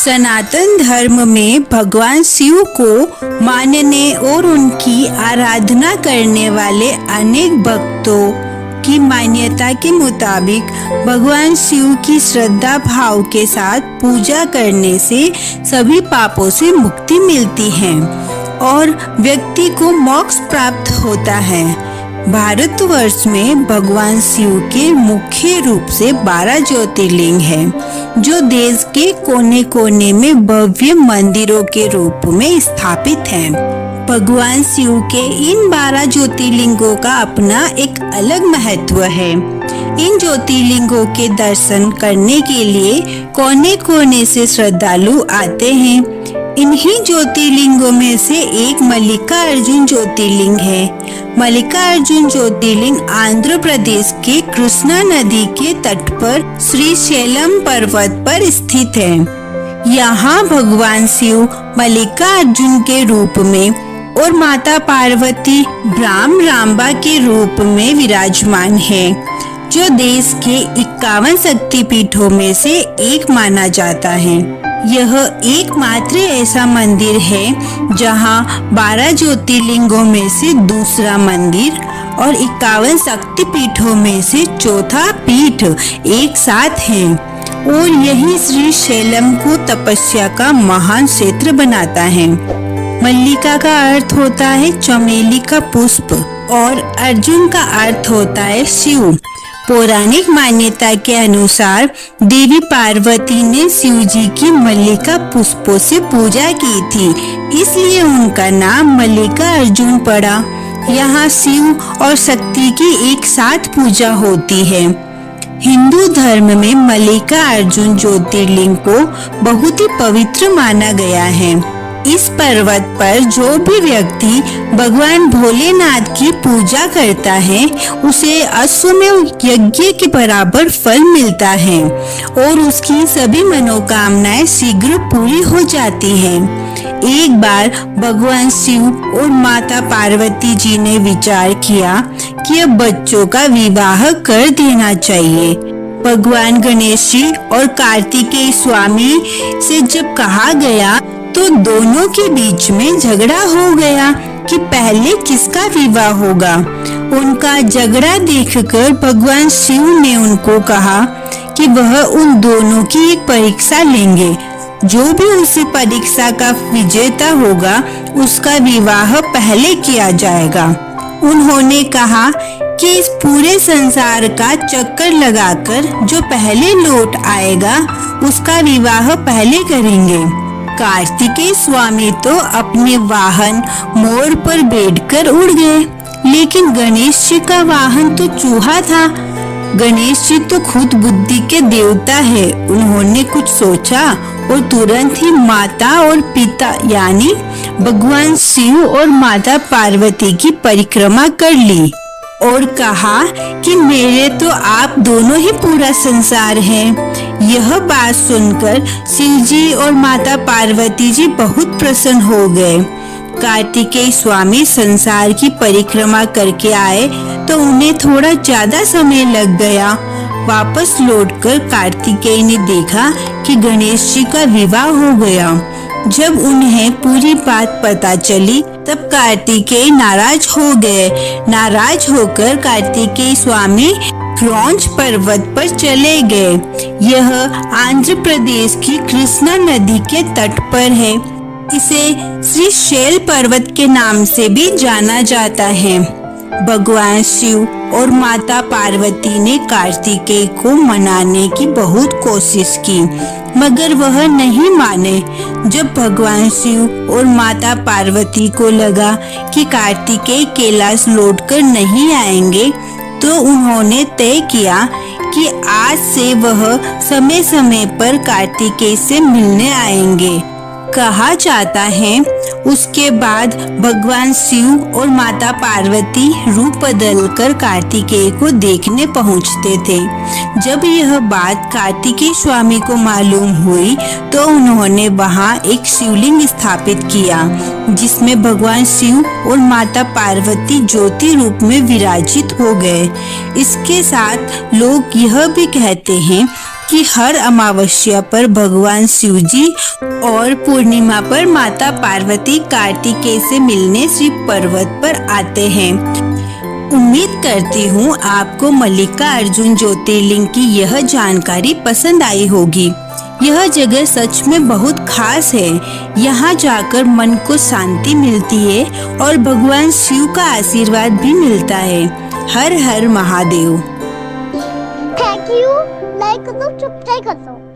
सनातन धर्म में भगवान शिव को मानने और उनकी आराधना करने वाले अनेक भक्तों की मान्यता के मुताबिक भगवान शिव की श्रद्धा भाव के साथ पूजा करने से सभी पापों से मुक्ति मिलती है और व्यक्ति को मोक्ष प्राप्त होता है। भारतवर्ष में भगवान शिव के मुख्य रूप से 12 ज्योतिर्लिंग हैं, जो देश के कोने कोने में भव्य मंदिरों के रूप में स्थापित हैं। भगवान शिव के इन 12 ज्योतिर्लिंगों का अपना एक अलग महत्व है। इन ज्योतिर्लिंगों के दर्शन करने के लिए कोने कोने से श्रद्धालु आते हैं। इन्हीं ज्योतिर्लिंगों में से एक मल्लिकार्जुन ज्योतिर्लिंग है। मल्लिकार्जुन ज्योतिर्लिंग आंध्र प्रदेश के कृष्णा नदी के तट पर श्रीशैलम पर्वत पर स्थित है। यहाँ भगवान शिव मल्लिकार्जुन के रूप में और माता पार्वती ब्राह्म रांबा के रूप में विराजमान है, जो देश के 51 शक्तिपीठों में से एक माना जाता है। यह एकमात्र ऐसा मंदिर है जहां 12 ज्योतिर्लिंगों में से दूसरा मंदिर और 51 शक्तिपीठों में से चौथा पीठ एक साथ है और यही श्रीशैलम को तपस्या का महान क्षेत्र बनाता है। मल्लिका का अर्थ होता है चमेली का पुष्प और अर्जुन का अर्थ होता है शिव। पौराणिक मान्यता के अनुसार देवी पार्वती ने शिव जी की मल्लिका पुष्पों से पूजा की थी, इसलिए उनका नाम मल्लिका अर्जुन पड़ा। यहाँ शिव और शक्ति की एक साथ पूजा होती है। हिंदू धर्म में मल्लिका अर्जुन ज्योतिर्लिंग को बहुत ही पवित्र माना गया है। इस पर्वत पर जो भी व्यक्ति भगवान भोलेनाथ की पूजा करता है, उसे अश्वमेव यज्ञ के बराबर फल मिलता है और उसकी सभी मनोकामनाएं शीघ्र पूरी हो जाती हैं। एक बार भगवान शिव और माता पार्वती जी ने विचार किया कि अब बच्चों का विवाह कर देना चाहिए। भगवान गणेश जी और कार्तिकेय स्वामी से जब कहा गया तो दोनों के बीच में झगड़ा हो गया कि पहले किसका विवाह होगा। उनका झगड़ा देखकर भगवान शिव ने उनको कहा कि वह उन दोनों की एक परीक्षा लेंगे। जो भी उस परीक्षा का विजेता होगा, उसका विवाह पहले किया जाएगा। उन्होंने कहा कि इस पूरे संसार का चक्कर लगाकर जो पहले लौट आएगा, उसका विवाह पहले करेंगे। कार्तिकेय स्वामी तो अपने वाहन मोर पर बैठकर उड़ गए, लेकिन गणेश जी का वाहन तो चूहा था। गणेश जी तो खुद बुद्धि के देवता है। उन्होंने कुछ सोचा और तुरंत ही माता और पिता यानी भगवान शिव और माता पार्वती की परिक्रमा कर ली और कहा कि मेरे तो आप दोनों ही पूरा संसार हैं। यह बात सुनकर शिव जी और माता पार्वती जी बहुत प्रसन्न हो गए। कार्तिकेय स्वामी संसार की परिक्रमा करके आए तो उन्हें थोड़ा ज्यादा समय लग गया। वापस लौटकर कार्तिकेय ने देखा कि गणेश जी का विवाह हो गया। जब उन्हें पूरी बात पता चली तब कार्तिकेय नाराज हो गए। नाराज होकर कार्तिकेय स्वामी क्रौंच पर्वत पर चले गए। यह आंध्र प्रदेश की कृष्णा नदी के तट पर है। इसे श्रीशैल पर्वत के नाम से भी जाना जाता है। भगवान शिव और माता पार्वती ने कार्तिकेय को मनाने की बहुत कोशिश की, मगर वह नहीं माने। जब भगवान शिव और माता पार्वती को लगा कि कार्तिकेय कैलाश लौटकर नहीं आएंगे, तो उन्होंने तय किया कि आज से वह समय समय पर कार्तिकेय से मिलने आएंगे। कहा जाता है उसके बाद भगवान शिव और माता पार्वती रूप बदलकर कार्तिकेय को देखने पहुंचते थे। जब यह बात कार्तिकेय स्वामी को मालूम हुई तो उन्होंने वहां एक शिवलिंग स्थापित किया, जिसमें भगवान शिव और माता पार्वती ज्योति रूप में विराजित हो गए। इसके साथ लोग यह भी कहते हैं कि हर अमावस्या पर भगवान शिव जी और पूर्णिमा पर माता पार्वती कार्तिकेय से मिलने शिव पर्वत पर आते हैं। उम्मीद करती हूँ आपको मल्लिकार्जुन ज्योतिर्लिंग की यह जानकारी पसंद आई होगी। यह जगह सच में बहुत खास है। यहाँ जाकर मन को शांति मिलती है और भगवान शिव का आशीर्वाद भी मिलता है। Har Har Mahadev. Thank you. Like करो, सब्सक्राइब करो।